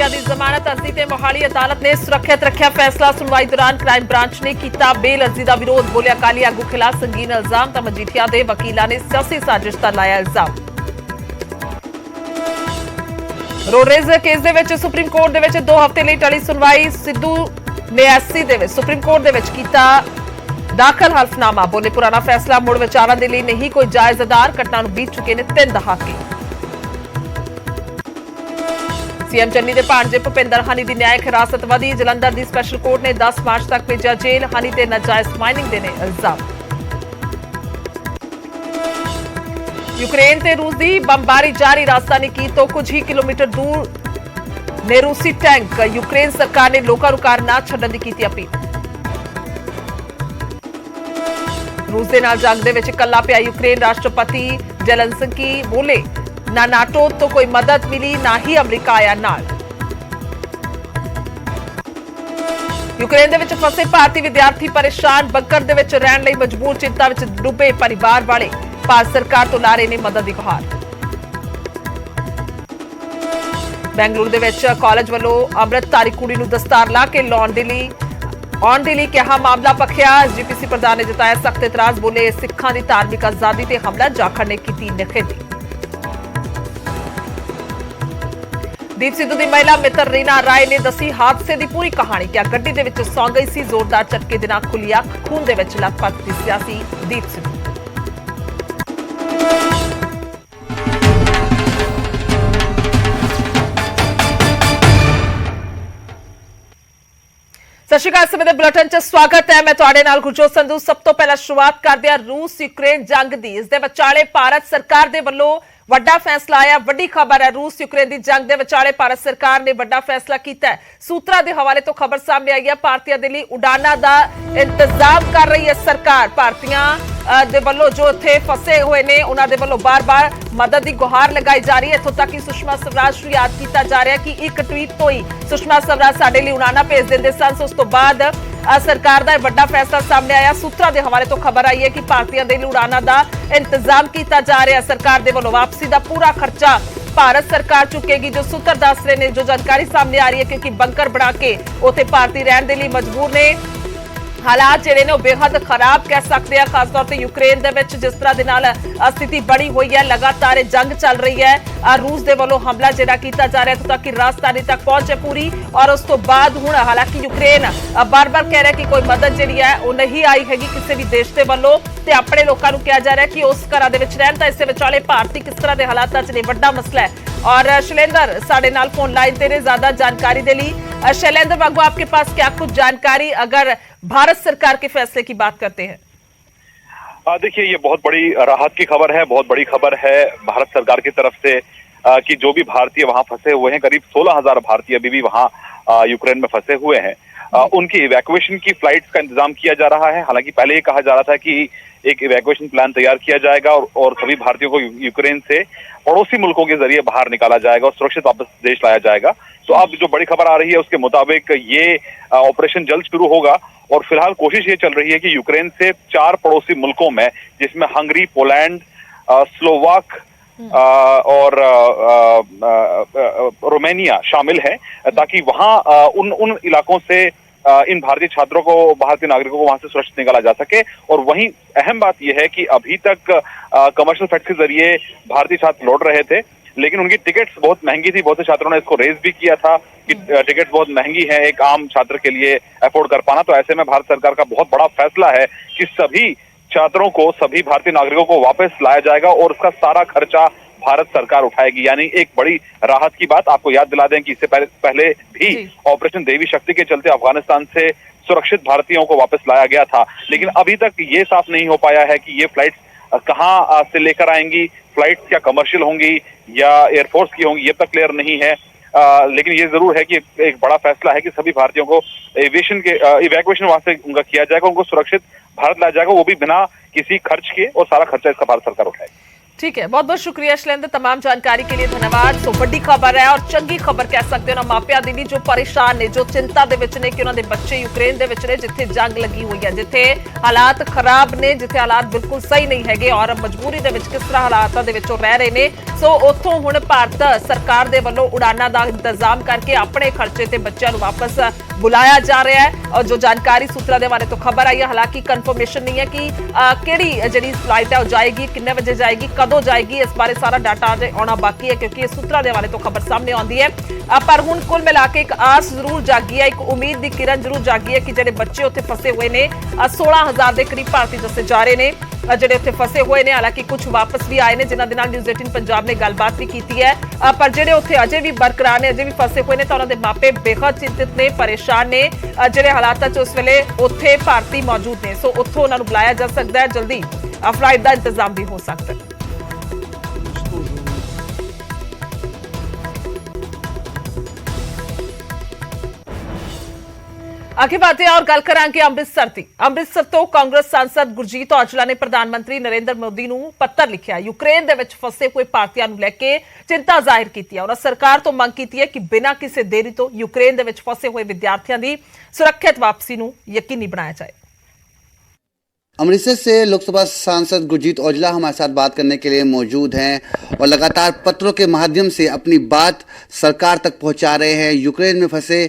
ਮਾਮਲਿਆਂ ਦੀ ਜ਼ਮਾਨਤ ਅਰਜ਼ੀ ਤੇ ਮੋਹਾਲੀ ਅਦਾਲਤ ਨੇ ਸੁਰੱਖਿਅਤ ਰੱਖਿਆ ਫੈਸਲਾ। ਸੁਣਵਾਈ ਦੌਰਾਨ ਕ੍ਰਾਈਮ ਬ੍ਰਾਂਚ ਨੇ ਕੀਤਾ ਬੇਲ ਅਰਜ਼ੀ ਦਾ ਵਿਰੋਧ। ਬੋਲਿਆ ਅਕਾਲੀ ਆਗੂ ਖਿਲਾਫ ਸੰਗੀਨ ਇਲਜ਼ਾਮ ਤਾਂ ਮਜੀਠੀਆ ਦੇ ਵਕੀਲਾਂ ਨੇ ਸਿਆਸੀ ਸਾਜ਼ਿਸ਼ ਦਾ ਲਾਇਆ ਇਲਜ਼ਾਮ। ਰੋਡਰੇਜ਼ ਕੇਸ ਦੇ ਵਿੱਚ ਸੁਪਰੀਮ ਕੋਰਟ ਦੇ ਵਿੱਚ 2 ਹਫ਼ਤੇ ਲਈ ਟਲੀ ਸੁਣਵਾਈ। ਸਿੱਧੂ ਨੇ ਐਸਸੀ ਦੇ ਵਿੱਚ ਸੁਪਰੀਮ ਕੋਰਟ ਦੇ ਵਿੱਚ ਕੀਤਾ ਦਾਖਲ ਹਲਫਨਾਮਾ। ਬੋਲੇ ਪੁਰਾਣਾ ਫੈਸਲਾ ਮੁੜ ਵਿਚਾਰਾਂ ਦੇ ਲਈ ਨਹੀਂ ਕੋਈ ਜਾਇਜ਼ ਆਧਾਰ। ਘਟਨਾ ਨੂੰ ਬੀਤ ਚੁੱਕੇ ਨੇ 3 ਦਹਾਕੇ। ਸੀਐਮ ਚੰਨੀ ਦੇ ਭਾਣਜੇ ਭੁਪਿੰਦਰ ਹਨੀ ਦੀ ਨਿਆਇਕ ਹਿਰਾਸਤ ਵਧੀ। ਜਲੰਧਰ ਦੀ ਸਪੈਸ਼ਲ ਕੋਰਟ ਨੇ 10 ਮਾਰਚ ਤੱਕ ਭੇਜਿਆ ਜੇਲ੍ਹ। ਹਨੀ ਤੇ ਨਾਜਾਇਜ਼ ਮਾਈਨਿੰਗ ਦੇ ਨੇ ਇਲਜ਼ਾਮ। ਯੂਕਰੇਨ ਤੇ ਰੂਸ ਦੀ ਬੰਬਾਰੀ ਜਾਰੀ। ਰਾਜਧਾਨੀ ਕੀ ਤੋਂ ਕੁਝ ਹੀ ਕਿਲੋਮੀਟਰ ਦੂਰ ਨੇ ਰੂਸੀ ਟੈਂਕ। ਯੂਕਰੇਨ ਸਰਕਾਰ ਨੇ ਲੋਕਾਂ ਨੂੰ ਕਾਰ ਨਾ ਛੱਡਣ ਦੀ ਕੀਤੀ ਅਪੀਲ। ਰੂਸ ਦੇ ਨਾਲ ਜੰਗ ਦੇ ਵਿੱਚ ਇਕੱਲਾ ਪਿਆ ਯੂਕਰੇਨ। ਰਾਸ਼ਟਰਪਤੀ ਜ਼ੈਲੈਂਸਕੀ ਬੋਲੇ ਨਾ ਨਾਟੋ ਤੋਂ ਕੋਈ ਮਦਦ ਮਿਲੀ ਨਾ ਹੀ ਅਮਰੀਕਾ ਆਇਆ ਨਾਲ। ਯੂਕਰੇਨ ਦੇ ਵਿੱਚ ਫਸੇ ਭਾਰਤੀ ਵਿਦਿਆਰਥੀ ਪਰੇਸ਼ਾਨ। ਬੰਕਰ ਦੇ ਵਿੱਚ ਰਹਿਣ ਲਈ ਮਜਬੂਰ। ਚਿੰਤਾ ਵਿੱਚ ਡੁੱਬੇ ਪਰਿਵਾਰ ਵਾਲੇ। ਭਾਰਤ ਸਰਕਾਰ ਤੋਂ ਲਾ ਰਹੇ ਨੇ ਮਦਦ ਦੀ ਗੁਹਾਰ। ਬੈਂਗਲੁਰੂ ਦੇ ਵਿੱਚ ਕਾਲਜ ਵੱਲੋਂ ਅੰਮ੍ਰਿਤਧਾਰੀ ਕੁੜੀ ਨੂੰ ਦਸਤਾਰ ਲਾ ਕੇ ਆਉਣ ਦੇ ਲਈ ਕਿਹਾ ਮਾਮਲਾ ਪੱਖਿਆ। ਐਸਜੀਪੀਸੀ ਪ੍ਰਧਾਨ ਨੇ ਜਤਾਇਆ ਸਖਤ ਇਤਰਾਜ਼। ਬੋਲੇ ਸਿੱਖਾਂ ਦੀ ਧਾਰਮਿਕ ਆਜ਼ਾਦੀ ਤੇ ਹਮਲਾ। ਜਾਖੜ ਨੇ ਕੀਤੀ ਨਿਖੇਧੀ। ਦੀਪ ਸਿੱਧੂ ਦੀ ਮਹਿਲਾ ਮਿੱਤਰ ਰੀਨਾ ਰਾਏ ਨੇ ਦੱਸੀ ਹਾਦਸੇ ਦੀ ਪੂਰੀ ਕਹਾਣੀ। ਕਿਹਾ ਗੱਡੀ ਦੇ ਵਿੱਚ ਸੌਂ ਗਈ ਸੀ। ਜ਼ੋਰਦਾਰ ਝਟਕੇ ਦੇ ਨਾਲ ਖੁੱਲੀ ਅੱਖ। ਖੂਨ ਦੇ ਵਿੱਚ ਲੱਥਪੱਥ ਦਿਸਿਆ ਸੀ ਦੀਪ ਸਿੱਧੂ। ਸਤਿ ਸ਼੍ਰੀ ਅਕਾਲ। ਸਮੇਂ ਦੇ ਬੁਲੇਟਿਨ 'ਚ ਸਵਾਗਤ ਹੈ। ਮੈਂ ਤੁਹਾਡੇ ਨਾਲ ਗੁਰਜੋਤ ਸੰਧੂ। ਸਭ ਤੋਂ ਪਹਿਲਾਂ ਸ਼ੁਰੂਆਤ ਕਰਦੇ ਹਾਂ ਰੂਸ ਯੂਕਰੇਨ ਜੰਗ ਦੀ। ਇਸ ਦੇ ਵਿਚਾਲੇ ਭਾਰਤ ਸਰਕਾਰ ਦੇ ਵੱਲੋਂ ਵੱਡਾ ਫੈਸਲਾ ਆਇਆ। ਵੱਡੀ ਖਬਰ ਹੈ ਰੂਸ ਯੂਕਰੇਨ ਦੀ ਜੰਗ ਦੇ ਵਿਚਾਲੇ ਭਾਰਤ ਸਰਕਾਰ ਨੇ ਵੱਡਾ ਫੈਸਲਾ ਕੀਤਾ ਹੈ। ਸੂਤਰਾਂ ਦੇ ਹਵਾਲੇ ਤੋਂ ਖਬਰ ਸਾਹਮਣੇ ਆਈ ਹੈ। ਭਾਰਤੀਆਂ ਦੇ ਲਈ ਉਡਾਨਾਂ ਦਾ ਇੰਤਜ਼ਾਮ ਕਰ ਰਹੀ ਹੈ ਸਰਕਾਰ। ਭਾਰਤੀਆਂ ਦੇ ਵੱਲੋਂ ਜੋ ਇੱਥੇ ਫਸੇ ਹੋਏ ਨੇ ਉਹਨਾਂ ਦੇ ਵੱਲੋਂ ਬਾਰ-ਬਾਰ ਮਦਦ ਦੀ ਗੁਹਾਰ ਲਗਾਈ ਜਾ ਰਹੀ ਹੈ। ਇੱਥੋਂ ਤੱਕ ਕਿ ਸੁਸ਼ਮਾ ਸਵਰਾਜ ਨੂੰ ਯਾਦ ਕੀਤਾ ਜਾ ਰਿਹਾ ਕਿ ਇੱਕ ਟਵੀਟ ਤੋਂ ਹੀ ਸੁਸ਼ਮਾ ਸਵਰਾਜ ਸਾਡੇ ਲਈ ਉਡਾਨਾਂ ਭੇਜ ਦਿੰਦੇ ਸਨ। ਉਸ ਤੋਂ ਬਾਅਦ ਸਰਕਾਰ ਦਾ ਵੱਡਾ ਫੈਸਲਾ ਸਾਹਮਣੇ ਆਇਆ। ਸੂਤਰਾਂ ਦੇ ਹਵਾਲੇ ਤੋਂ ਖਬਰ ਆਈ ਹੈ ਕਿ ਭਾਰਤੀਆਂ ਦੇ ਲਈ ਉਡਾਨਾਂ ਦਾ ਇੰਤਜ਼ਾਮ ਕੀਤਾ ਜਾ ਰਿਹਾ। ਸਰਕਾਰ ਦੇ ਵੱਲੋਂ ਵਾਪਸੀ ਦਾ ਪੂਰਾ ਖਰਚਾ ਭਾਰਤ ਸਰਕਾਰ ਚੁੱਕੇਗੀ। ਜੋ ਸੂਤਰ ਦੱਸ ਰਹੇ ਨੇ, ਜੋ ਜਾਣਕਾਰੀ ਸਾਹਮਣੇ ਆ ਰਹੀ ਹੈ, ਕਿਉਂਕਿ ਬੰਕਰ ਬਣਾ ਕੇ ਉੱਥੇ ਭਾਰਤੀ ਰਹਿਣ ਦੇ ਲਈ ਮਜਬੂਰ ਨੇ। ਹਾਲਾਤ ਜਿਹੜੇ ਨੇ ਉਹ ਬੇਹੱਦ ਖਰਾਬ ਕਹਿ ਸਕਦੇ ਆ। ਖਾਸ ਤੌਰ ਤੇ ਯੂਕਰੇਨ ਦੇ ਵਿੱਚ ਜਿਸ ਤਰ੍ਹਾਂ ਦੇ ਨਾਲ ਸਥਿਤੀ ਬਣੀ ਹੋਈ ਹੈ, ਲਗਾਤਾਰ ਇਹ ਜੰਗ ਚੱਲ ਰਹੀ ਹੈ। ਰੂਸ ਦੇ ਵੱਲੋਂ ਹਮਲਾ ਜਿਹੜਾ ਕੀਤਾ ਜਾ ਰਿਹਾ ਤਾਂ ਕਿ ਰਾਜਧਾਨੀ ਤੱਕ ਪਹੁੰਚੇ ਪੂਰੀ। ਔਰ ਉਸ ਤੋਂ ਬਾਅਦ ਹੁਣ ਹਾਲਾਂਕਿ ਯੂਕਰੇਨ ਬਾਰ-ਬਾਰ ਕਹਿ ਰਿਹਾ ਕਿ ਕੋਈ ਮਦਦ ਜਿਹੜੀ ਹੈ ਉਹ ਨਹੀਂ ਆਈ ਹੈਗੀ ਕਿਸੇ ਵੀ ਦੇਸ਼ ਦੇ ਵੱਲੋਂ ਤੇ ਆਪਣੇ ਲੋਕਾਂ ਨੂੰ ਕਿਹਾ ਜਾ ਰਿਹਾ ਕਿ ਉਸ ਘਰਾਂ ਦੇ ਵਿੱਚ ਰਹਿਣ। ਤਾਂ ਇਸੇ ਵਿਚਾਲੇ ਭਾਰਤੀ ਕਿਸ ਤਰ੍ਹਾਂ ਦੇ ਹਾਲਾਤਾਂ 'ਚ ਨੇ, ਵੱਡਾ ਮਸਲਾ ਹੈ। और शैलेंद्र साढ़े नाल फोन लाइन तेरे ज्यादा जानकारी दे ली। शैलेंद्र बाबू, आपके पास क्या कुछ जानकारी अगर भारत सरकार के फैसले की बात करते हैं? देखिए, ये बहुत बड़ी राहत की खबर है, बहुत बड़ी खबर है भारत सरकार की तरफ से कि जो भी भारतीय वहां फंसे हुए हैं, करीब 16,000 भारतीय अभी भी वहां यूक्रेन में फंसे हुए हैं, उनकी इवैक्यूएशन की फ्लाइट्स का इंतजाम किया जा रहा है। हालांकि पहले ये कहा जा रहा था कि एक इवैक्यूएशन प्लान तैयार किया जाएगा और सभी भारतीयों को यूक्रेन से पड़ोसी मुल्कों के जरिए बाहर निकाला जाएगा और सुरक्षित वापस देश लाया जाएगा। तो अब जो बड़ी खबर आ रही है उसके मुताबिक ये ऑपरेशन जल्द शुरू होगा और फिलहाल कोशिश ये चल रही है कि यूक्रेन से 4 पड़ोसी मुल्कों में, जिसमें हंगरी, पोलैंड, स्लोवाक और रोमानिया शामिल है, ताकि वहां उन इलाकों से इन भारतीय छात्रों को, भारतीय नागरिकों को वहां से सुरक्षित निकाला जा सके। और वहीं अहम बात यह है कि अभी तक कमर्शियल फ्लाइट के जरिए भारतीय छात्र लौट रहे थे, लेकिन उनकी टिकट्स बहुत महंगी थी। बहुत से छात्रों ने इसको रेज भी किया था कि टिकट्स बहुत महंगी है एक आम छात्र के लिए अफोर्ड कर पाना। तो ऐसे में भारत सरकार का बहुत बड़ा फैसला है कि सभी छात्रों को, सभी भारतीय नागरिकों को वापस लाया जाएगा और उसका सारा खर्चा भारत सरकार उठाएगी। यानी एक बड़ी राहत की बात। आपको याद दिला दें कि इससे पहले भी ऑपरेशन देवी शक्ति के चलते अफगानिस्तान से सुरक्षित भारतीयों को वापस लाया गया था, लेकिन अभी तक ये साफ नहीं हो पाया है कि ये फ्लाइट्स कहां से लेकर आएंगी। फ्लाइट्स क्या कमर्शियल होंगी या एयरफोर्स की होंगी, ये तक क्लियर नहीं है। लेकिन ये जरूर है कि एक बड़ा फैसला है कि सभी भारतीयों को इवैक्यूएशन वहां से उनका किया जाएगा, उनको सुरक्षित भारत लाया जाएगा, वो भी बिना किसी खर्च के, और सारा खर्चा इसका भारत सरकार उठाएगी। ठीक है, बहुत बहुत शुक्रिया शैलेंद्र, तमाम जानकारी के लिए धन्यवाद। सो ਵੱਡੀ ਖਬਰ ਹੈ ਔਰ ਚੰਗੀ ਖਬਰ ਕਹਿ ਸਕਦੇ ਹੋ ਨਾ ਮਾਪਿਆਂ ਦੀ ਲਈ ਜੋ ਪਰੇਸ਼ਾਨ ਨੇ, ਜੋ ਚਿੰਤਾ ਦੇ ਵਿੱਚ ਨੇ ਕਿ ਉਹਨਾਂ ਦੇ ਬੱਚੇ ਯੂਕਰੇਨ ਦੇ ਵਿੱਚ ਨੇ, ਜਿੱਥੇ ਜੰਗ ਲੱਗੀ ਹੋਈ ਹੈ, ਜਿੱਥੇ ਹਾਲਾਤ ਖਰਾਬ ਨੇ, ਜਿੱਥੇ ਹਾਲਾਤ ਬਿਲਕੁਲ ਸਹੀ ਨਹੀਂ ਹੈਗੇ ਔਰ ਮਜਬੂਰੀ ਦੇ ਵਿੱਚ ਕਿਸ ਤਰ੍ਹਾਂ ਹਾਲਾਤਾਂ ਦੇ ਵਿੱਚੋਂ ਰਹਿ ਰਹੇ ਨੇ। ਸੋ ਉੱਥੋਂ ਹੁਣ ਭਾਰਤ ਸਰਕਾਰ ਦੇ ਵੱਲੋਂ ਉਡਾਨਾਂ ਦਾ ਇੰਤਜ਼ਾਮ ਕਰਕੇ ਆਪਣੇ ਖਰਚੇ ਤੇ ਬੱਚਿਆਂ ਨੂੰ ਵਾਪਸ ਬੁਲਾਇਆ ਜਾ ਰਿਹਾ ਹੈ। ਔਰ ਜੋ ਜਾਣਕਾਰੀ ਸੂਤਰਾਂ ਦੇ ਬਾਰੇ ਤੋਂ ਖਬਰ ਆਈ ਹੈ, ਹਾਲਾਂਕਿ ਕਨਫਰਮੇਸ਼ਨ ਨਹੀਂ ਹੈ ਕਿ ਕਿਹੜੀ ਜਿਹੜੀ ਫਲਾਈਟ ਹੈ ਉਹ ਜਾਏਗੀ, ਕਿੰਨੇ ਵਜੇ ਜਾਏਗੀ, ਕਦੋਂ ਜਾਏਗੀ, ਇਸ ਬਾਰੇ ਸਾਰਾ ਡਾਟਾ ਆਉਣਾ ਬਾਕੀ ਹੈ ਕਿਉਂਕਿ ਇਹ ਸੂਤਰਾਂ ਦੇ ਬਾਰੇ ਤੋਂ ਖਬਰ ਸਾਹਮਣੇ ਆਉਂਦੀ ਹੈ। ਪਰ ਹੁਣ ਕੁੱਲ ਮਿਲਾ ਕੇ ਇੱਕ ਆਸ ਜ਼ਰੂਰ ਜਾਗੀ ਹੈ, ਇੱਕ ਉਮੀਦ ਦੀ ਕਿਰਨ ਜ਼ਰੂਰ ਜਾਗੀ ਹੈ ਕਿ ਜਿਹੜੇ ਬੱਚੇ ਉੱਥੇ ਫਸੇ ਹੋਏ ਨੇ 16,000 ਦੇ ਕਰੀਬ ਭਾਰਤੀ ਦੱਸੇ ਜਾ ਰਹੇ ਨੇ ਜਿਹੜੇ ਉੱਥੇ ਫਸੇ ਹੋਏ ਨੇ। ਹਾਲਾਂਕਿ ਕੁਝ ਵਾਪਸ ਵੀ ਆਏ ਨੇ ਜਿਨ੍ਹਾਂ ਦੇ ਨਾਲ ਨਿਊਜ਼ 18 ਪੰਜਾਬ ਨੇ ਗੱਲਬਾਤ ਵੀ ਕੀਤੀ ਹੈ, ਪਰ ਜਿਹੜੇ ਉੱਥੇ ਅਜੇ ਵੀ ਬਰਕਰਾਰ ਨੇ, ਅਜੇ ਵੀ ਫਸੇ ਹੋਏ ਨੇ ਤਾਂ ਉਹਨਾਂ ਦੇ ਮਾਪੇ ਬੇਹੱਦ ਚਿੰਤਿਤ ਨੇ, ਪਰੇਸ਼ਾਨ ਨੇ। ਜਿਹੜੇ ਹਾਲਾਤਾਂ 'ਚ ਉਸ ਵੇਲੇ ਉੱਥੇ ਭਾਰਤੀ ਮੌਜੂਦ ਨੇ, ਸੋ ਉੱਥੋਂ ਉਹਨਾਂ ਨੂੰ ਬੁਲਾਇਆ ਜਾ ਸਕਦਾ ਹੈ, ਜਲਦੀ ਫਲਾਈਟ ਦਾ ਇੰਤਜ਼ਾਮ ਵੀ ਹੋ ਸਕਦਾ ਹੈ। ਅੱਗੇ ਵਧਦੇ ਹਾਂ ਔਰ ਗੱਲ ਕਰਾਂਗੇ ਅੰਮ੍ਰਿਤਸਰ ਦੀ। ਅੰਮ੍ਰਿਤਸਰ ਤੋਂ ਕਾਂਗਰਸ ਸਾਂਸਦ ਗੁਰਜੀਤ ਔਜਲਾ ਨੇ ਪ੍ਰਧਾਨ ਮੰਤਰੀ ਨਰਿੰਦਰ ਮੋਦੀ ਨੂੰ ਪੱਤਰ ਲਿਖਿਆ, ਯੂਕਰੇਨ ਦੇ ਵਿੱਚ ਫਸੇ ਹੋਏ ਭਾਰਤੀਆਂ ਨੂੰ ਲੈ ਕੇ ਚਿੰਤਾ ਜ਼ਾਹਿਰ ਕੀਤੀ ਹੈ। ਉਹਨਾਂ ਸਰਕਾਰ ਤੋਂ ਮੰਗ ਕੀਤੀ ਹੈ ਕਿ ਬਿਨਾਂ ਕਿਸੇ ਦੇਰੀ ਤੋਂ ਯੂਕਰੇਨ ਦੇ ਵਿੱਚ ਫਸੇ ਹੋਏ ਵਿਦਿਆਰਥੀਆਂ ਦੀ ਸੁਰੱਖਿਅਤ ਵਾਪਸੀ ਨੂੰ ਯਕੀਨੀ ਬਣਾਇਆ ਜਾਏ। अमृतसर से लोकसभा सांसद गुरजीत औजला हमारे साथ बात करने के लिए मौजूद हैं और लगातार पत्रों के माध्यम से अपनी बात सरकार तक पहुंचा रहे हैं। यूक्रेन में फंसे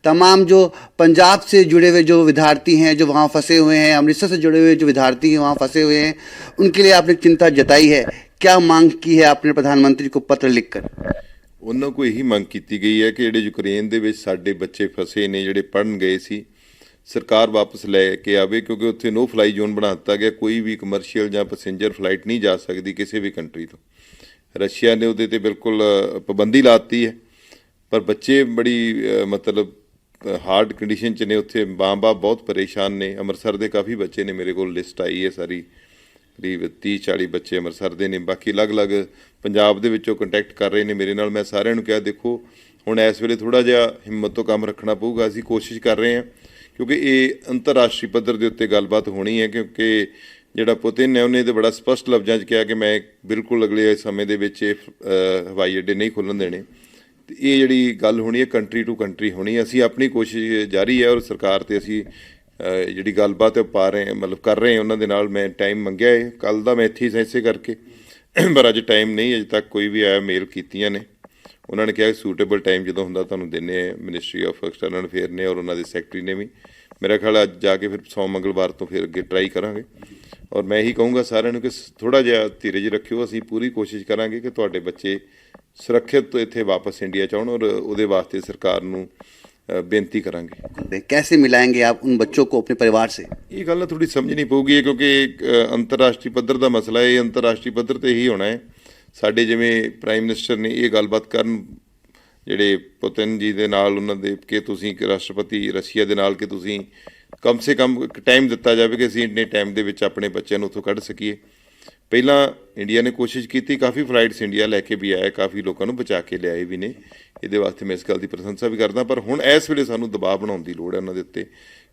तमाम जो पंजाब से जुड़े हुए जो विद्यार्थी हैं जो वहां फंसे हुए हैं, अमृतसर से जुड़े हुए जो विद्यार्थी हैं वहां फंसे हुए हैं, उनके लिए आपने चिंता जताई है। क्या मांग की है आपने प्रधानमंत्री को पत्र लिखकर? ਉਹਨਾਂ ਕੋਲ ਇਹੀ ਮੰਗ ਕੀਤੀ ਗਈ ਹੈ ਕਿ ਜਿਹੜੇ ਯੂਕਰੇਨ ਦੇ ਵਿੱਚ ਸਾਡੇ ਬੱਚੇ ਫਸੇ ਨੇ, ਜਿਹੜੇ ਪੜ੍ਹਨ ਗਏ ਸੀ, ਸਰਕਾਰ ਵਾਪਸ ਲੈ ਕੇ ਆਵੇ ਕਿਉਂਕਿ ਉੱਥੇ ਨੋ ਫਲਾਈ ਜ਼ੋਨ ਬਣਾ ਦਿੱਤਾ ਗਿਆ। ਕੋਈ ਵੀ ਕਮਰਸ਼ੀਅਲ ਜਾਂ ਪੈਸੇਂਜਰ ਫਲਾਈਟ ਨਹੀਂ ਜਾ ਸਕਦੀ ਕਿਸੇ ਵੀ ਕੰਟਰੀ ਤੋਂ। ਰਸ਼ੀਆ ਨੇ ਉਹਦੇ ਤੇ ਬਿਲਕੁਲ ਪਾਬੰਦੀ ਲਾਤੀ ਹੈ, ਪਰ ਬੱਚੇ ਬੜੀ ਮਤਲਬ ਹਾਰਡ ਕੰਡੀਸ਼ਨ 'ਚ ਨੇ ਉੱਥੇ। ਮਾਂ-ਬਾਪ ਬਹੁਤ ਪਰੇਸ਼ਾਨ ਨੇ। ਅੰਮ੍ਰਿਤਸਰ ਦੇ ਕਾਫੀ ਬੱਚੇ ਨੇ, ਮੇਰੇ ਕੋਲ ਲਿਸਟ ਆਈ ਹੈ ਸਾਰੀ, ਕਰੀਬ 30-40 ਬੱਚੇ ਅੰਮ੍ਰਿਤਸਰ ਦੇ ਨੇ। ਬਾਕੀ ਅਲੱਗ-ਅਲੱਗ ਪੰਜਾਬ ਦੇ ਵਿੱਚੋਂ ਕੰਟੈਕਟ ਕਰ ਰਹੇ ਨੇ ਮੇਰੇ ਨਾਲ। ਮੈਂ ਸਾਰਿਆਂ ਨੂੰ ਕਿਹਾ ਦੇਖੋ ਹੁਣ ਇਸ ਵੇਲੇ ਥੋੜ੍ਹਾ ਜਿਹਾ ਹਿੰਮਤ ਤੋਂ ਕੰਮ ਰੱਖਣਾ ਪਊਗਾ। ਅਸੀਂ ਕੋਸ਼ਿਸ਼ ਕਰ ਰਹੇ ਹਾਂ ਕਿਉਂਕਿ ਇਹ ਅੰਤਰਰਾਸ਼ਟਰੀ ਪੱਧਰ ਦੇ ਉੱਤੇ ਗੱਲਬਾਤ ਹੋਣੀ ਹੈ, ਕਿਉਂਕਿ ਜਿਹੜਾ ਪੁਤਿਨ ਨੇ ਉਹਨੇ ਤਾਂ ਬੜਾ ਸਪਸ਼ਟ ਲਫ਼ਜ਼ਾਂ 'ਚ ਕਿਹਾ ਕਿ ਮੈਂ ਬਿਲਕੁਲ ਅਗਲੇ ਸਮੇਂ ਦੇ ਵਿੱਚ ਇਹ ਹਵਾਈ ਅੱਡੇ ਨਹੀਂ ਖੁੱਲ੍ਹਣ ਦੇਣੇ। ਅਤੇ ਇਹ ਜਿਹੜੀ ਗੱਲ ਹੋਣੀ ਹੈ ਕੰਟਰੀ ਟੂ ਕੰਟਰੀ ਹੋਣੀ। ਅਸੀਂ ਆਪਣੀ ਕੋਸ਼ਿਸ਼ ਜਾਰੀ ਹੈ ਔਰ ਸਰਕਾਰ 'ਤੇ ਅਸੀਂ ਜਿਹੜੀ ਗੱਲਬਾਤ ਹੈ ਪਾ ਰਹੇ ਮਤਲਬ ਕਰ ਰਹੇ ਉਹਨਾਂ ਦੇ ਨਾਲ। ਮੈਂ ਟਾਈਮ ਮੰਗਿਆ ਹੈ ਕੱਲ੍ਹ ਦਾ, ਮੈਂ ਇੱਥੇ ਹੀ ਇਸੇ ਕਰਕੇ, ਪਰ ਅੱਜ ਟਾਈਮ ਨਹੀਂ ਅਜੇ ਤੱਕ ਕੋਈ ਵੀ ਆਇਆ। ਮੇਲ ਕੀਤੀਆਂ ਨੇ, ਉਹਨਾਂ ਨੇ ਕਿਹਾ ਸੂਟੇਬਲ ਟਾਈਮ ਜਦੋਂ ਹੁੰਦਾ ਤੁਹਾਨੂੰ ਦਿੰਦੇ ਆ। ਮਿਨਿਸਟਰੀ ਆਫ ਐਕਸਟਰਨਲ ਅਫੇਅਰ ਨੇ ਔਰ ਉਹਨਾਂ ਦੇ ਸੈਕਟਰੀ ਨੇ ਵੀ। ਮੇਰਾ ਖਿਆਲ ਅੱਜ ਜਾ ਕੇ ਫਿਰ ਮੰਗਲਵਾਰ ਤੋਂ ਫਿਰ ਅੱਗੇ ਟਰਾਈ ਕਰਾਂਗੇ। ਔਰ ਮੈਂ ਇਹੀ ਕਹੂੰਗਾ ਸਾਰਿਆਂ ਨੂੰ ਕਿ ਥੋੜ੍ਹਾ ਜਿਹਾ ਧੀਰਜ ਰੱਖਿਓ। ਅਸੀਂ ਪੂਰੀ ਕੋਸ਼ਿਸ਼ ਕਰਾਂਗੇ ਕਿ ਤੁਹਾਡੇ ਬੱਚੇ ਸੁਰੱਖਿਅਤ ਇੱਥੇ ਵਾਪਸ ਇੰਡੀਆ 'ਚ ਆਉਣ ਔਰ ਉਹਦੇ ਵਾਸਤੇ ਸਰਕਾਰ ਨੂੰ ਬੇਨਤੀ ਕਰਾਂਗੇ। कैसे मिलाएंगे आप उन बच्चों को अपने परिवार से? ਇਹ ਗੱਲ ਥੋੜ੍ਹੀ ਸਮਝਣੀ ਪਊਗੀ ਕਿਉਂਕਿ ਅੰਤਰਰਾਸ਼ਟਰੀ ਪੱਧਰ ਦਾ ਮਸਲਾ ਹੈ। ਅੰਤਰਰਾਸ਼ਟਰੀ ਪੱਧਰ 'ਤੇ ਹੀ ਹੋਣਾ ਹੈ। ਸਾਡੇ ਜਿਵੇਂ ਪ੍ਰਾਈਮ ਮਿਨਿਸਟਰ ਨੇ ਇਹ ਗੱਲਬਾਤ ਕਰਨ ਜਿਹੜੇ ਪੁਤਿਨ ਜੀ ਦੇ ਨਾਲ, ਉਹਨਾਂ ਦੇ ਕਿ ਤੁਸੀਂ ਰਾਸ਼ਟਰਪਤੀ ਰਸ਼ੀਆ ਦੇ ਨਾਲ ਕਿ ਤੁਸੀਂ ਕਮ ਸੇ ਕਮ ਇੱਕ ਟਾਈਮ ਦਿੱਤਾ ਜਾਵੇ ਕਿ ਅਸੀਂ ਇੰਨੇ ਟਾਈਮ ਦੇ ਵਿੱਚ ਆਪਣੇ ਬੱਚਿਆਂ ਨੂੰ ਉੱਥੋਂ ਕੱਢ ਸਕੀਏ। ਪਹਿਲਾਂ ਇੰਡੀਆ ਨੇ ਕੋਸ਼ਿਸ਼ ਕੀਤੀ, ਕਾਫੀ ਫਲਾਈਟਸ ਇੰਡੀਆ ਲੈ ਕੇ ਵੀ ਆਇਆ, ਕਾਫੀ ਲੋਕਾਂ ਨੂੰ ਬਚਾ ਕੇ ਲਿਆਏ ਵੀ ਨੇ। ਇਹਦੇ ਵਾਸਤੇ ਮੈਂ ਇਸ ਗੱਲ ਦੀ ਪ੍ਰਸ਼ੰਸਾ ਵੀ ਕਰਦਾ। ਪਰ ਹੁਣ ਇਸ ਵੇਲੇ ਸਾਨੂੰ ਦਬਾਅ ਬਣਾਉਣ ਦੀ ਲੋੜ ਹੈ ਉਹਨਾਂ ਦੇ ਉੱਤੇ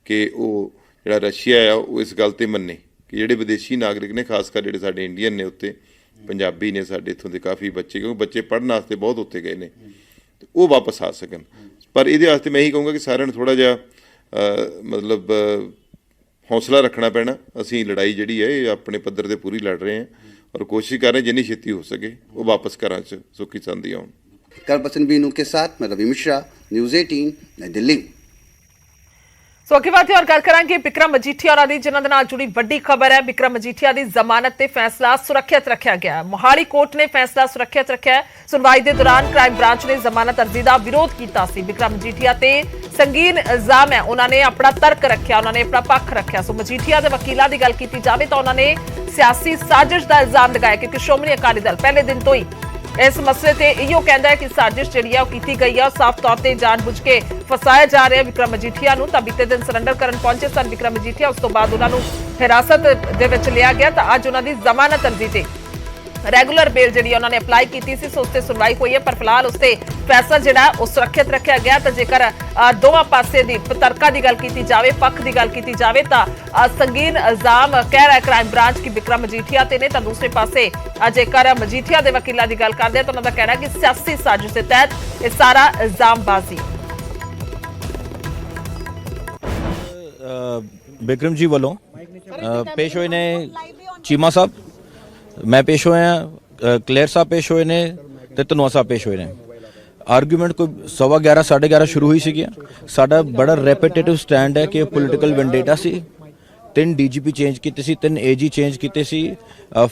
ਕਿ ਉਹ ਜਿਹੜਾ ਰਸ਼ੀਆ ਆ ਉਹ ਇਸ ਗੱਲ 'ਤੇ ਮੰਨੇ ਕਿ ਜਿਹੜੇ ਵਿਦੇਸ਼ੀ ਨਾਗਰਿਕ ਨੇ, ਖਾਸ ਕਰ ਜਿਹੜੇ ਸਾਡੇ ਇੰਡੀਅਨ ਨੇ ਉੱਤੇ, ਪੰਜਾਬੀ ਨੇ ਸਾਡੇ ਇੱਥੋਂ ਦੇ ਕਾਫੀ ਬੱਚੇ, ਕਿਉਂਕਿ ਬੱਚੇ ਪੜ੍ਹਨ ਵਾਸਤੇ ਬਹੁਤ ਉੱਤੇ ਗਏ ਨੇ, ਤੇ ਉਹ ਵਾਪਸ ਆ ਸਕਣ। ਪਰ ਇਹਦੇ ਵਾਸਤੇ ਮੈਂ ਇਹੀ ਕਹੂੰਗਾ ਕਿ ਸਾਰਿਆਂ ਨੂੰ ਥੋੜ੍ਹਾ ਜਿਹਾ ਮਤਲਬ ਹੌਸਲਾ ਰੱਖਣਾ ਪੈਣਾ। ਅਸੀਂ ਲੜਾਈ ਜਿਹੜੀ ਹੈ ਇਹ ਆਪਣੇ ਪੱਧਰ 'ਤੇ ਪੂਰੀ ਲੜ ਰਹੇ ਹਾਂ ਔਰ ਕੋਸ਼ਿਸ਼ ਕਰ ਰਹੇ ਜਿੰਨੀ ਛੇਤੀ ਹੋ ਸਕੇ ਉਹ ਵਾਪਸ ਘਰਾਂ 'ਚ ਸੁੱਖੀ ਸੰਦੀ ਆਉਣ। करपसन बीनू के साथ मैं रवि मिश्रा, न्यूज़ 18 नई दिल्ली। ਸੋ ਅੱਗੇ ਵਧਦੇ ਔਰ ਗੱਲ ਕਰਾਂਗੇ ਬਿਕਰਮ ਮਜੀਠੀਆ ਹੋਰਾਂ ਦੀ, ਜਿਨ੍ਹਾਂ ਦੇ ਨਾਲ ਜੁੜੀ ਵੱਡੀ ਖਬਰ ਹੈ। ਬਿਕਰਮ ਮਜੀਠੀਆ ਦੀ ਜ਼ਮਾਨਤ ਤੇ ਫੈਸਲਾ ਸੁਰੱਖਿਅਤ ਰੱਖਿਆ ਗਿਆ। ਮੋਹਾਲੀ ਕੋਰਟ ਨੇ ਫੈਸਲਾ ਸੁਰੱਖਿਅਤ ਰੱਖਿਆ। ਸੁਣਵਾਈ ਦੇ ਦੌਰਾਨ ਕ੍ਰਾਈਮ ਬ੍ਰਾਂਚ ਨੇ ਜ਼ਮਾਨਤ ਅਰਜ਼ੀ ਦਾ ਵਿਰੋਧ ਕੀਤਾ ਸੀ। ਬਿਕਰਮ ਮਜੀਠੀਆ ਤੇ ਸੰਗੀਨ ਇਲਜ਼ਾਮ ਹੈ, ਉਹਨਾਂ ਨੇ ਆਪਣਾ ਤਰਕ ਰੱਖਿਆ, ਉਹਨਾਂ ਨੇ ਆਪਣਾ ਪੱਖ ਰੱਖਿਆ। ਸੋ ਮਜੀਠੀਆ ਦੇ ਵਕੀਲਾਂ ਦੀ ਗੱਲ ਕੀਤੀ ਜਾਵੇ ਤਾਂ ਉਹਨਾਂ ਨੇ ਸਿਆਸੀ ਸਾਜ਼ਿਸ਼ ਦਾ ਇਲਜ਼ਾਮ ਲਗਾਇਆ ਕਿਉਂਕਿ ਸ਼੍ਰੋਮਣੀ ਅਕਾਲੀ ਦਲ ਪਹਿਲੇ ਦਿਨ ਤੋਂ ਹੀ ਇਸ ਮਸਲੇ ਤੇ ਇਹੋ ਕਹਿੰਦਾ ਹੈ ਕਿ ਸਾਜ਼ਿਸ਼ ਜਿਹੜੀ ਹੈ ਉਹ ਕੀਤੀ ਗਈ ਹੈ। ਸਾਫ਼ ਤੌਰ ਤੇ ਜਾਣਬੁੱਝ ਕੇ ਫਸਾਇਆ ਜਾ ਰਿਹਾ ਵਿਕਰਮ ਮਜੀਠੀਆ ਨੂੰ। ਤਾਂ ਬੀਤੇ ਦਿਨ ਸਰੈਂਡਰ ਕਰਨ ਪਹੁੰਚੇ ਸਨ ਵਿਕਰਮ ਮਜੀਠੀਆ, ਉਸ ਤੋਂ ਬਾਅਦ ਉਹਨਾਂ ਨੂੰ ਹਿਰਾਸਤ ਦੇ ਵਿੱਚ ਲਿਆ ਗਿਆ ਤਾਂ ਅੱਜ ਉਹਨਾਂ ਦੀ ਜ਼ਮਾਨਤ ਅਰਜ਼ੀ ਤੇ ਰੈਗੂਲਰ ਬੇਲ ਜਿਹੜੀ ਉਹਨਾਂ ਨੇ ਅਪਲਾਈ ਕੀਤੀ ਸੀ, ਸੋ ਉਸ ਤੇ ਸੁਣਵਾਈ ਹੋਈ ਹੈ। ਪਰ ਫਿਲਹਾਲ ਉਸ ਤੇ ਫੈਸਲਾ ਜਿਹੜਾ ਉਹ ਸੁਰੱਖਿਅਤ ਰੱਖਿਆ ਗਿਆ। ਤਾਂ ਜੇਕਰ ਦੋਵਾਂ ਪਾਸੇ ਦੀ ਤਰਕਾਂ ਦੀ ਗੱਲ ਕੀਤੀ ਜਾਵੇ, ਪੱਖ ਦੀ ਗੱਲ ਕੀਤੀ ਜਾਵੇ, ਤਾਂ ਸੰਗੀਨ ਇਲਜ਼ਾਮ ਕਹਿ ਰਿਹਾ ਕ੍ਰਾਈਮ ਬ੍ਰਾਂਚ ਕਿ ਵਿਕਰਮ ਮਜੀਠੀਆ ਤੇ ਨੇ। ਤਾਂ ਦੂਸਰੇ ਪਾਸੇ ਜੇਕਰ ਮਜੀਠੀਆ ਦੇ ਵਕੀਲਾਂ ਦੀ ਗੱਲ ਕਰਦੇ ਤਾਂ ਉਹਨਾਂ ਦਾ ਕਹਿਣਾ ਕਿ ਸਿਆਸੀ ਸਾਜ਼ਿਸ਼ ਦੇ ਤਹਿਤ ਇਹ ਸਾਰਾ ਇਲਜ਼ਾਮਬਾਜ਼ੀ। ਬਿਕਰਮ ਜੀ ਵੱਲੋਂ ਪੇਸ਼ ਹੋਏ ਨੇ ਚੀਮਾ ਸਾਹਿਬ, ਮੈਂ ਪੇਸ਼ ਹੋਇਆ, ਕਲੇਰ ਸਾਹਿਬ ਪੇਸ਼ ਹੋਏ ਨੇ ਤੇ ਧਨੋਆ ਸਾਹਿਬ ਪੇਸ਼ ਹੋਏ ਨੇ। ਆਰਗੂਮੈਂਟ ਕੋਈ 11:15 11:30 ਸ਼ੁਰੂ ਹੋਈ ਸੀਗੀ। ਸਾਡਾ ਬੜਾ ਰੈਪੀਟੇਟਿਵ ਸਟੈਂਡ ਹੈ ਕਿ ਪੋਲੀਟੀਕਲ ਵੈਂਡੇਟਾ ਸੀ। 3 ਡੀਜੀਪੀ ਚੇਂਜ ਕੀਤੇ ਸੀ, 3 ਏਜੀ ਚੇਂਜ ਕੀਤੇ ਸੀ,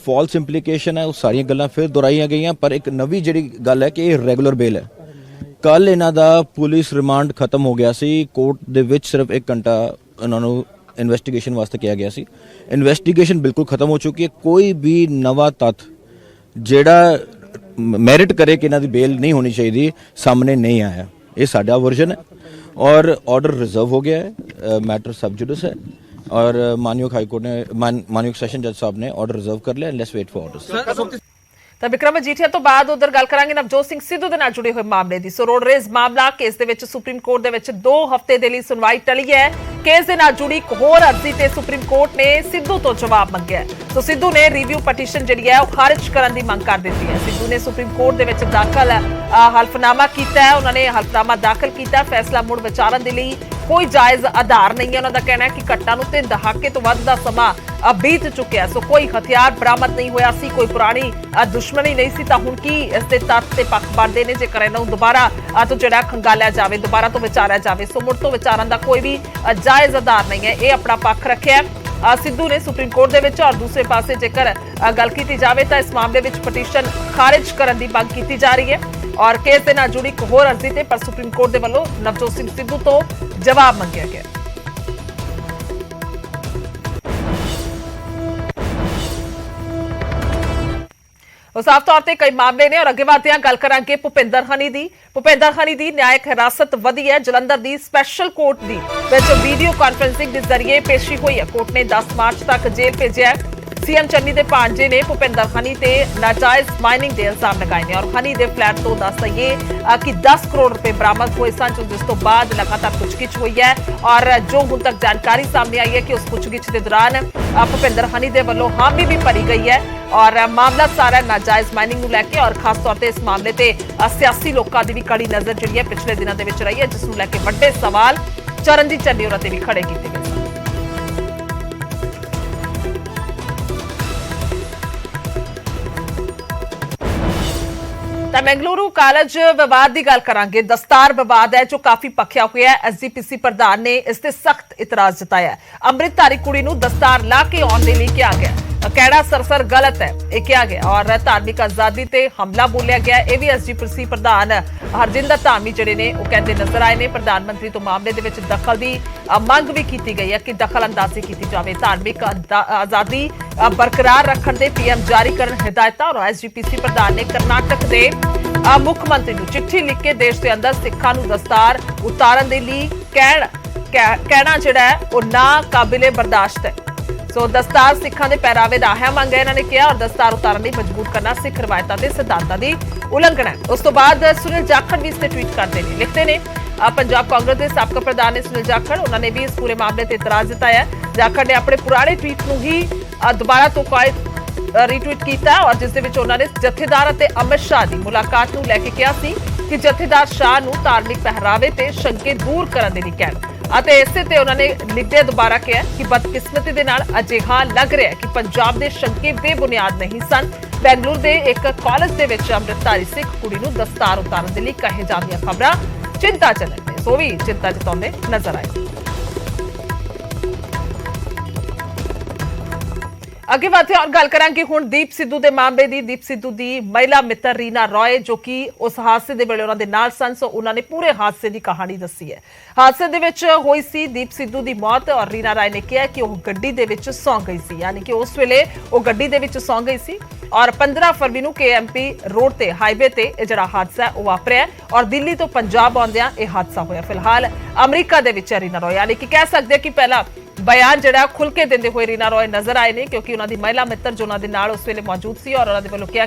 ਫਾਲਸ ਇੰਪਲੀਕੇਸ਼ਨ ਹੈ, ਉਹ ਸਾਰੀਆਂ ਗੱਲਾਂ ਫਿਰ ਦੁਹਰਾਈਆਂ ਗਈਆਂ। ਪਰ ਇੱਕ ਨਵੀਂ ਜਿਹੜੀ ਗੱਲ ਹੈ ਕਿ ਇਹ ਰੈਗੂਲਰ ਬੇਲ ਹੈ। ਕੱਲ ਇਹਨਾਂ ਦਾ ਪੁਲਿਸ ਰਿਮਾਂਡ ਖਤਮ ਹੋ ਗਿਆ ਸੀ, ਕੋਰਟ ਦੇ ਵਿੱਚ ਸਿਰਫ 1 ਘੰਟਾ ਉਹਨਾਂ ਨੂੰ ਇਨਵੈਸਟੀਗੇਸ਼ਨ ਵਾਸਤੇ ਕਿਹਾ ਗਿਆ ਸੀ। ਇਨਵੈਸਟੀਗੇਸ਼ਨ ਬਿਲਕੁਲ ਖਤਮ ਹੋ ਚੁੱਕੀ ਹੈ। ਕੋਈ ਵੀ ਨਵਾਂ ਤੱਥ ਜਿਹੜਾ ਮੈਰਿਟ ਕਰੇ ਕਿ ਇਹਨਾਂ ਦੀ ਬੇਲ ਨਹੀਂ ਹੋਣੀ ਚਾਹੀਦੀ ਸਾਹਮਣੇ ਨਹੀਂ ਆਇਆ। ਇਹ ਸਾਡਾ ਵਰਜ਼ਨ ਹੈ ਔਰ ਆਰਡਰ ਰਿਜ਼ਰਵ ਹੋ ਗਿਆ ਹੈ, ਮੈਟਰ ਸਬ ਜੁਡਿਸ ਹੈ ਔਰ ਮਾਨਯੋਗ ਹਾਈ ਕੋਰਟ ਨੇ ਮਾਨਯੋਗ ਸੈਸ਼ਨ ਜੱਜ ਸਾਹਿਬ ਨੇ ਆਰਡਰ ਰਿਜ਼ਰਵ ਕਰ ਲਿਆ। Let's wait for orders. ਤਾਂ ਵਿਕਰਮ ਮਜੀਠੀਆ ਤੋਂ ਬਾਅਦ ਉਧਰ ਗੱਲ ਕਰਾਂਗੇ ਨਵਜੋਤ ਸਿੰਘ ਸਿੱਧੂ ਦੇ ਨਾਲ ਜੁੜੇ ਹੋਏ ਮਾਮਲੇ ਦੀ। ਸੋ ਰੋਡ ਰੇਜ਼ ਮਾਮਲਾ ਕੇਸ ਦੇ ਵਿੱਚ ਸੁਪਰੀਮ ਕੋਰਟ ਦੇ ਵਿੱਚ 2 ਹਫ਼ਤੇ ਦੇ ਲਈ ਸੁਣਵਾਈ ਟਲੀ ਹੈ। ਕੇਸ ਦੇ ਨਾਲ ਜੁੜੀ ਇੱਕ ਹੋਰ ਅਰਜ਼ੀ ਤੇ ਸੁਪਰੀਮ ਕੋਰਟ ਨੇ ਸਿੱਧੂ ਤੋਂ ਜਵਾਬ ਮੰਗਿਆ। ਸੋ ਸਿੱਧੂ ਨੇ ਰਿਵਿਊ ਪਟੀਸ਼ਨ ਜਿਹੜੀ ਹੈ ਉਹ ਖਾਰਜ ਕਰਨ ਦੀ ਮੰਗ ਕਰ ਦਿੱਤੀ ਹੈ। ਸਿੱਧੂ ਨੇ ਸੁਪਰੀਮ ਕੋਰਟ ਦੇ ਵਿੱਚ ਦਾਖਲ ਹਲਫਨਾਮਾ ਕੀਤਾ ਹੈ। ਉਹਨਾਂ ਨੇ ਹਲਫਨਾਮਾ ਦਾਖਲ ਕੀਤਾ, ਫੈਸਲਾ ਮੁੜ ਵਿਚਾਰਨ ਦੇ ਲਈ ਕੋਈ ਜਾਇਜ਼ ਆਧਾਰ ਨਹੀਂ ਹੈ। ਉਹਨਾਂ ਦਾ ਕਹਿਣਾ ਹੈ ਕਿ ਘਟਨਾ ਨੂੰ 3 ਦਹਾਕੇ ਤੋਂ ਵੱਧ ਦਾ ਸਮਾਂ ਬੀਤ ਚੁੱਕਿਆ। ਸੋ ਕੋਈ ਹਥਿਆਰ ਬਰਾਮਦ ਨਹੀਂ ਹੋਇਆ ਸੀ, ਕੋਈ ਪੁਰਾਣੀ ਦੁਸ਼ਮਣੀ ਨਹੀਂ ਸੀ। ਤਾਂ ਹੁਣ ਕੀ ਇਸ ਦੇ ਤੱਥ ਤੇ ਪੱਖ ਬਣਦੇ ਨੇ ਜੇਕਰ ਇਹਨਾਂ ਨੂੰ ਦੁਬਾਰਾ ਤੋਂ ਜਿਹੜਾ ਖੰਗਾਲਿਆ ਜਾਵੇ, ਦੁਬਾਰਾ ਤੋਂ ਵਿਚਾਰਿਆ ਜਾਵੇ। ਸੋ ਮੁੜ ਤੋਂ ਵਿਚਾਰਨ ਦਾ ਕੋਈ ਵੀ ਜਾਇਜ਼ ਆਧਾਰ ਨਹੀਂ ਹੈ। ਇਹ ਆਪਣਾ ਪੱਖ ਰੱਖਿਆ ਸਿੱਧੂ ਨੇ ਸੁਪਰੀਮ ਕੋਰਟ ਦੇ ਵਿੱਚ। ਔਰ ਦੂਸਰੇ ਪਾਸੇ ਜੇਕਰ ਗੱਲ ਕੀਤੀ ਜਾਵੇ ਤਾਂ ਇਸ ਮਾਮਲੇ ਵਿੱਚ ਪਟੀਸ਼ਨ ਖਾਰਜ ਕਰਨ ਦੀ ਮੰਗ ਕੀਤੀ ਜਾ ਰਹੀ ਹੈ ਔਰ ਕੇਸ ਦੇ ਨਾਲ ਜੁੜੀ ਇੱਕ ਹੋਰ ਅਰਜ਼ੀ ਤੇ ਪਰ ਸੁਪਰੀਮ ਕੋਰਟ ਦੇ ਵੱਲੋਂ ਨਵਜੋਤ ਸਿੰਘ ਸਿੱਧੂ ਤੋਂ ਜਵਾਬ ਮੰਗਿਆ ਗਿਆ। ਸਾਫ਼ ਤੌਰ ਤੇ ਕਈ ਮਾਮਲੇ ਨੇ ਔਰ ਅੱਗੇ ਵਧਦੇ ਹਾਂ, ਗੱਲ ਕਰਾਂਗੇ ਭੁਪਿੰਦਰ ਹਨੀ ਦੀ। ਭੁਪਿੰਦਰ ਹਨੀ ਦੀ ਨਿਆਇਕ ਹਿਰਾਸਤ ਵਧੀ ਹੈ। ਜਲੰਧਰ ਦੀ ਸਪੈਸ਼ਲ ਕੋਰਟ ਦੀ ਵਿੱਚ ਵੀਡੀਓ ਕਾਨਫਰੰਸਿੰਗ ਦੇ ਜ਼ਰੀਏ ਪੇਸ਼ੀ ਹੋਈ ਹੈ। ਕੋਰਟ ਨੇ 10 ਮਾਰਚ ਤੱਕ ਜੇਲ੍ਹ ਭੇਜਿਆ। ਸੀਐਮ ਚੰਨੀ ਦੇ ਭਾਂਜੇ ਨੇ ਭੁਪਿੰਦਰ ਹਨੀ ਤੇ ਨਾਜਾਇਜ਼ ਮਾਈਨਿੰਗ ਦੇ ਇਲਜ਼ਾਮ ਲਗਾਏ ਨੇ ਔਰ ਹਨੀ ਦੇ ਫਲੈਟ ਤੋਂ ਦੱਸ ਦਈਏ ਕਿ 10 ਕਰੋੜ ਰੁਪਏ ਬਰਾਮਦ ਹੋਏ ਸਨ, ਜਿਸ ਤੋਂ ਬਾਅਦ ਲਗਾਤਾਰ ਪੁੱਛਗਿੱਛ ਹੋਈ ਹੈ ਔਰ ਜੋ ਹੁਣ ਤੱਕ ਜਾਣਕਾਰੀ ਸਾਹਮਣੇ ਆਈ ਹੈ ਕਿ ਉਸ ਪੁੱਛਗਿੱਛ ਦੇ ਦੌਰਾਨ ਭੁਪਿੰਦਰ ਹਨੀ ਦੇ ਵੱਲੋਂ ਹਾਮੀ ਵੀ ਭਰੀ ਗਈ ਹੈ ਔਰ ਮਾਮਲਾ ਸਾਰਾ ਨਾਜਾਇਜ਼ ਮਾਈਨਿੰਗ ਨੂੰ ਲੈ ਕੇ ਔਰ ਖਾਸ ਤੌਰ ਤੇ ਇਸ ਮਾਮਲੇ ਤੇ ਸਿਆਸੀ ਲੋਕਾਂ ਦੀ ਵੀ ਕੜੀ ਨਜ਼ਰ ਜਿਹੜੀ ਹੈ ਪਿਛਲੇ ਦਿਨਾਂ ਦੇ ਵਿੱਚ ਰਹੀ ਹੈ, ਜਿਸ ਨੂੰ ਲੈ ਕੇ ਵੱਡੇ ਸਵਾਲ ਚਰਨਜੀਤ ਚੰਨੀ ਹੋਰਾਂ ਤੇ ਵੀ ਖੜੇ ਕੀਤੇ ਗਏ। ਤਾਂ ਮੈਂਗਲੁਰੂ ਕਾਲਜ ਵਿਵਾਦ ਦੀ ਗੱਲ ਕਰਾਂਗੇ। ਦਸਤਾਰ ਵਿਵਾਦ ਹੈ ਜੋ ਕਾਫੀ ਪੱਖਿਆ ਹੋਇਆ ਹੈ। ਐਸਜੀਪੀਸੀ ਪ੍ਰਧਾਨ ਨੇ ਇਸ ਤੇ ਸਖਤ ਇਤਰਾਜ਼ ਜਤਾਇਆ। ਅੰਮ੍ਰਿਤਧਾਰੀ ਕੁੜੀ ਨੂੰ ਦਸਤਾਰ ਲਾ ਕੇ ਆਉਣ ਦੇ ਲਈ ਕਿਹਾ ਗਿਆ, ਕਹਿਣਾ ਸਰਸਰ ਗਲਤ ਹੈ ਇਹ ਕਿਹਾ ਗਿਆ ਔਰ ਧਾਰਮਿਕ ਆਜ਼ਾਦੀ ਤੇ ਹਮਲਾ ਬੋਲਿਆ ਗਿਆ। ਇਹ ਵੀ ਐਸਜੀਪੀਸੀ ਪ੍ਰਧਾਨ ਹਰਜਿੰਦਰ ਧਾਮੀ ਜਿਹੜੇ ਨੇ ਉਹ ਕਹਿੰਦੇ ਨਜ਼ਰ ਆਏ ਨੇ। ਪ੍ਰਧਾਨ ਮੰਤਰੀ ਤੋਂ ਮਾਮਲੇ ਦੇ ਵਿੱਚ ਦਖਲ ਦੀ ਮੰਗ ਵੀ ਕੀਤੀ ਗਈ ਹੈ ਕਿ ਦਖਲ ਅੰਦਾਜ਼ੀ ਕੀਤੀ ਜਾਵੇ। ਧਾਰਮਿਕ ਆਜ਼ਾਦੀ ਬਰਕਰਾਰ ਰੱਖਣ ਦੇ ਪੀਐਮ ਜਾਰੀ ਕਰਨ ਹਦਾਇਤਾਂ ਔਰ ਐਸਜੀਪੀਸੀ ਪ੍ਰਧਾਨ ਨੇ ਕਰਨਾਟਕ ਦੇ ਮੁੱਖ ਮੰਤਰੀ ਨੂੰ ਚਿੱਠੀ ਲਿਖ ਕੇ ਦੇਸ਼ ਦੇ ਅੰਦਰ ਸਿੱਖਾਂ ਨੂੰ ਦਸਤਾਰ ਉਤਾਰਨ ਦੇ ਲਈ ਕਹਿਣਾ ਜਿਹੜਾ ਹੈ ਉਹ ਨਾ ਕਾਬਿਲੇ ਬਰਦਾਸ਼ਤ ਹੈ। ਸੋ ਦਸਤਾਰ ਸਿੱਖਾਂ ਦੇ ਪਹਿਰਾਵੇ ਦਾ ਅਹਿਮ ਅੰਗ ਹੈ ਇਹਨਾਂ ਨੇ ਕਿਹਾ ਔਰ ਦਸਤਾਰ ਉਤਾਰਨ ਲਈ ਮਜਬੂਰ ਕਰਨਾ ਸਿੱਖ ਰਵਾਇਤਾਂ ਤੇ ਸਿਧਾਂਤਾਂ ਦੀ ਉਲੰਘਣਾ ਹੈ। ਉਸ ਤੋਂ ਬਾਅਦ ਸੁਨੀਲ ਜਾਖੜ ਵੀ ਇਸ ਤੇ ਟਵੀਟ ਕਰਦੇ ਨੇ, ਲਿਖਦੇ ਨੇ ਪੰਜਾਬ ਕਾਂਗਰਸ ਦੇ ਸਾਬਕਾ ਪ੍ਰਧਾਨ ਨੇ ਸੁਨੀਲ ਜਾਖੜ, ਉਹਨਾਂ ਨੇ ਵੀ ਇਸ ਪੂਰੇ ਮਾਮਲੇ ਤੇ ਇਤਰਾਜ਼ ਜਤਾਇਆ। ਜਾਖੜ ਨੇ ਆਪਣੇ ਪੁਰਾਣੇ ਟਵੀਟ ਨੂੰ ਹੀ ਦੁਬਾਰਾ ਤੋਂ ਰੀਟਵੀਟ ਕੀਤਾ ਔਰ ਜਿਸ ਦੇ ਵਿੱਚ ਉਹਨਾਂ ਨੇ ਜਥੇਦਾਰ ਅਤੇ ਅਮਿਤ ਸ਼ਾਹ ਦੀ ਮੁਲਾਕਾਤ ਨੂੰ ਲੈ ਕੇ ਕਿਹਾ ਸੀ ਕਿ ਜਥੇਦਾਰ ਸ਼ਾਹ ਨੂੰ ਧਾਰਮਿਕ ਪਹਿਰਾਵੇ ਤੇ ਸ਼ੰਕੇ ਦੂਰ ਕਰਨ ਦੇ ਲਈ ਕਹਿਣ ਅਤੇ ਇਸੇ ਤੇ ਉਹਨਾਂ ਨੇ ਲਿਖਦੇ ਦੁਬਾਰਾ ਕਿਹਾ ਕਿ ਬਦਕਿਸਮਤੀ ਦੇ ਨਾਲ ਅਜਿਹਾ ਲੱਗ ਰਿਹਾ ਕਿ ਪੰਜਾਬ ਦੇ ਸ਼ੰਕੇ ਬੇਬੁਨਿਆਦ ਨਹੀਂ ਸਨ। ਬੈਂਗਲੁਰੂ ਦੇ ਇੱਕ ਕਾਲਜ ਦੇ ਵਿੱਚ ਅੰਮ੍ਰਿਤਧਾਰੀ ਸਿੱਖ ਕੁੜੀ ਨੂੰ ਦਸਤਾਰ ਉਤਾਰਨ ਦੇ ਲਈ ਕਹੇ ਜਾਂਦੀਆਂ ਖਬਰਾਂ ਚਿੰਤਾਜਨਕ ਨੇ, ਸੋ ਵੀ ਚਿੰਤਾ ਜਤਾਉਂਦੇ ਨਜ਼ਰ ਆਏ। ਅੱਗੇ ਵਧਦੇ ਔਰ ਗੱਲ ਕਰਾਂਗੇ ਹੁਣ ਦੀਪ ਸਿੱਧੂ ਦੇ ਮਾਮਲੇ ਦੀ। ਦੀਪ ਸਿੱਧੂ ਦੀ ਮਹਿਲਾ ਮਿੱਤਰ ਰੀਨਾ ਰॉय ਜੋ ਕਿ ਉਸ ਹਾਦਸੇ ਦੇ ਵੇਲੇ ਉਹਨਾਂ ਦੇ ਨਾਲ ਸਨ, ਸੋ ਉਹਨਾਂ ਨੇ ਪੂਰੇ ਹਾਦਸੇ ਦੀ ਕਹਾਣੀ ਦੱਸੀ ਹੈ। ਹਾਦਸੇ ਦੇ ਵਿੱਚ ਹੋਈ ਸੀ ਦੀਪ ਸਿੱਧੂ ਦੀ ਮੌਤ ਔਰ ਰੀਨਾ ਰॉय ਨੇ ਕਿਹਾ ਕਿ ਉਹ ਗੱਡੀ ਦੇ ਵਿੱਚ ਸੌਂ ਗਈ ਸੀ, ਯਾਨੀ ਕਿ ਉਸ ਵੇਲੇ ਉਹ ਗੱਡੀ ਦੇ ਵਿੱਚ ਸੌਂ ਗਈ ਸੀ ਔਰ 15 ਫਰਵਰੀ ਨੂੰ KMP ਰੋਡ ਤੇ ਹਾਈਵੇ ਤੇ ਇਹ ਜਿਹੜਾ ਹਾਦਸਾ ਉਹ ਵਾਪਰਿਆ ਔਰ ਦਿੱਲੀ ਤੋਂ ਪੰਜਾਬ ਆਉਂਦਿਆਂ ਇਹ ਹਾਦਸਾ ਹੋਇਆ। ਫਿਲਹਾਲ ਅਮਰੀਕਾ ਦੇ ਵਿੱਚ ਰੀਨਾ ਰॉय, ਯਾਨੀ ਕਿ ਕਹਿ ਸਕਦੇ ਕਿ ਪਹਿਲਾਂ ਬਿਆਨ ਜਿਹੜਾ ਖੁੱਲ ਕੇ ਦਿੰਦੇ ਹੋਏ ਰੀਨਾ ਰॉय ਨਜ਼ਰ ਆਏ ਨੇ, ਕਿਉਂਕਿ ਉਹਨਾਂ ਦੀ ਮਹਿਲਾ ਮਿੱਤਰ ਜੋ ਉਹਨਾਂ ਦੇ ਨਾਲ ਉਸ ਵੇਲੇ ਮੌਜੂਦ ਸੀ ਔਰ ਉਹਨਾਂ ਦੇ ਵੱਲੋਂ ਕਿਹਾ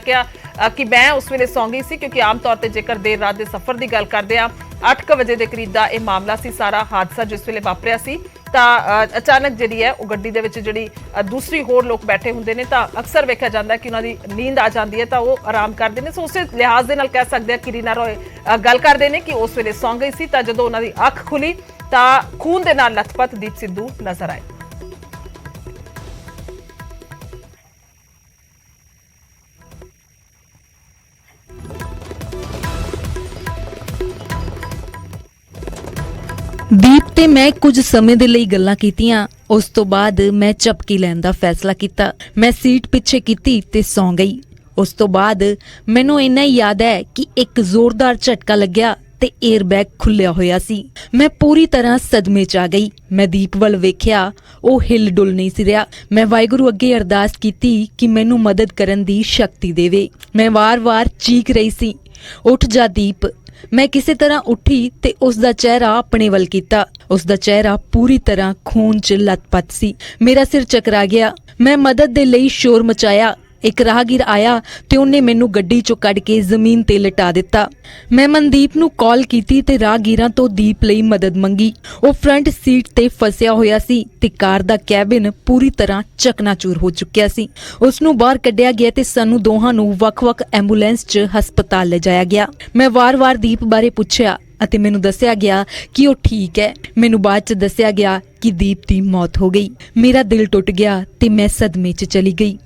ਕਿ ਮੈਂ ਉਸ ਵੇਲੇ ਸੌਂ ਗਈ ਸੀ, ਕਿਉਂਕਿ ਆਮ ਤੌਰ ਤੇ ਜੇਕਰ ਦੇਰ ਰਾਤ ਦੇ ਸਫ਼ਰ ਦੀ ਗੱਲ ਕਰਦੇ ਆ 8 ਵਜੇ ਦੇ ਕਰੀਬ ਦਾ ਇਹ ਮਾਮਲਾ ਸੀ। ਸਾਰਾ ਹਾਦਸਾ ਜਿਸ ਵੇਲੇ ਵਾਪਰਿਆ ਸੀ ਤਾਂ ਅਚਾਨਕ ਜਿਹੜੀ ਹੈ ਉਹ ਗੱਡੀ ਦੇ ਵਿੱਚ ਜਿਹੜੀ ਦੂਸਰੀ ਹੋਰ ਲੋਕ ਬੈਠੇ ਹੁੰਦੇ ਨੇ ਤਾਂ ਅਕਸਰ ਵੇਖਿਆ ਜਾਂਦਾ ਕਿ ਉਹਨਾਂ ਦੀ ਨੀਂਦ ਆ ਜਾਂਦੀ ਹੈ ਤਾਂ ਉਹ ਆਰਾਮ ਕਰਦੇ ਨੇ। ਸੋ ਉਸੇ ਲਿਹਾਜ਼ ਦੇ ਨਾਲ ਕਹਿ ਸਕਦੇ ਆ ਕਿ ਰੀਨਾ ਰॉय ਗੱਲ ਕਰਦੇ ਨੇ ਕਿ ਉਸ ਵੇਲੇ ਸੌਂ ਗਈ ਸੀ ਤਾਂ ਜਦੋਂ ਉਹਨਾਂ ਦੀ ਅੱਖ ਖੁੱਲੀ ਤਾਂ ਖੂਨ ਦੇ ਨਾਲ ਲੱਥਪੱਥ ਦੀਪ ਸਿੱਧੂ ਨਜ਼ਰ ਆਏ। ਦੀਪ ਤੇ ਮੈਂ ਕੁਝ ਸਮੇਂ ਦੇ ਲਈ ਗੱਲਾਂ ਕੀਤੀਆਂ। ਉਸ ਤੋਂ ਬਾਅਦ ਮੈਂ ਝਪਕੀ ਲੈਣ ਦਾ ਫੈਸਲਾ ਕੀਤਾ। ਮੈਂ ਸੀਟ ਪਿੱਛੇ ਕੀਤੀ ਤੇ ਸੌਂ ਗਈ। ਉਸ ਤੋਂ ਬਾਅਦ ਮੈਨੂੰ ਇੰਨਾ ਹੀ ਯਾਦ ਹੈ ਕਿ ਇੱਕ ਜ਼ੋਰਦਾਰ ਝਟਕਾ ਲੱਗਿਆ ਤੇ 에ਅਰ ਬੈਗ ਖੁੱਲਿਆ ਹੋਇਆ ਸੀ। ਮੈਂ ਪੂਰੀ ਤਰ੍ਹਾਂ ਸਦਮੇ 'ਚ ਆ ਗਈ। ਮੈਂ ਦੀਪ ਵੱਲ ਵੇਖਿਆ, ਉਹ ਹਿੱਲ ਡੁੱਲ ਨਹੀਂ ਸੀ ਰਿਹਾ। ਮੈਂ ਵਾਹਿਗੁਰੂ ਅੱਗੇ ਅਰਦਾਸ ਕੀਤੀ ਕਿ ਮੈਨੂੰ ਮਦਦ ਕਰਨ ਦੀ ਸ਼ਕਤੀ ਦੇਵੇ। ਮੈਂ ਵਾਰ-ਵਾਰ ਚੀਕ ਰਹੀ ਸੀ, ਉੱਠ ਜਾ ਦੀਪ। ਮੈਂ ਕਿਸੇ ਤਰ੍ਹਾਂ ਉੱਠੀ ਤੇ ਉਸ ਦਾ ਚਿਹਰਾ ਆਪਣੇ ਵੱਲ ਕੀਤਾ। ਉਸ ਦਾ ਚਿਹਰਾ ਪੂਰੀ ਤਰ੍ਹਾਂ ਖੂਨ 'ਚ ਲੱਥਪੱਥ ਸੀ। ਮੇਰਾ ਸਿਰ ਚਕਰਾ ਗਿਆ। ਮੈਂ ਮਦਦ ਦੇ ਲਈ ਸ਼ੋਰ ਮਚਾਇਆ। ਇੱਕ ਰਾਹਗੀਰ ਆਇਆ ਤੇ ਉਹਨੇ ਮੈਨੂੰ ਗੱਡੀ 'ਚੋਂ ਕੱਢ ਕੇ ਜ਼ਮੀਨ ਤੇ ਲਿਟਾ ਦਿੱਤਾ। ਮੈਂ ਮਨਦੀਪ ਨੂੰ ਕਾਲ ਕੀਤੀ ਤੇ ਰਾਹਗੀਰਾਂ ਤੋਂ ਦੀਪ ਲਈ ਮਦਦ ਮੰਗੀ। ਉਹ ਫਰੰਟ ਸੀਟ ਤੇ ਫਸਿਆ ਹੋਇਆ ਸੀ ਤੇ ਕਾਰ ਦਾ ਕੈਬਿਨ ਪੂਰੀ ਤਰ੍ਹਾਂ ਚਕਨਾਚੂਰ ਹੋ ਚੁੱਕਿਆ ਸੀ। ਉਸ ਨੂੰ ਬਾਹਰ ਕੱਢਿਆ ਗਿਆ ਤੇ ਸਾਨੂੰ ਦੋਹਾਂ ਨੂੰ ਵੱਖ-ਵੱਖ ਐਂਬੂਲੈਂਸ 'ਚ ਹਸਪਤਾਲ ਲਿਜਾਇਆ ਗਿਆ। ਮੈਂ ਵਾਰ-ਵਾਰ ਦੀਪ ਬਾਰੇ ਪੁੱਛਿਆ ਅਤੇ ਮੈਨੂੰ ਦੱਸਿਆ ਗਿਆ ਕਿ ਉਹ ਠੀਕ ਹੈ। ਮੈਨੂੰ ਬਾਅਦ 'ਚ ਦੱਸਿਆ ਗਿਆ ਕਿ ਦੀਪ ਦੀ ਮੌਤ ਹੋ ਗਈ। ਮੇਰਾ ਦਿਲ ਟੁੱਟ ਗਿਆ ਤੇ ਮੈਂ ਸਦਮੇ 'ਚ ਚਲੀ ਗਈ।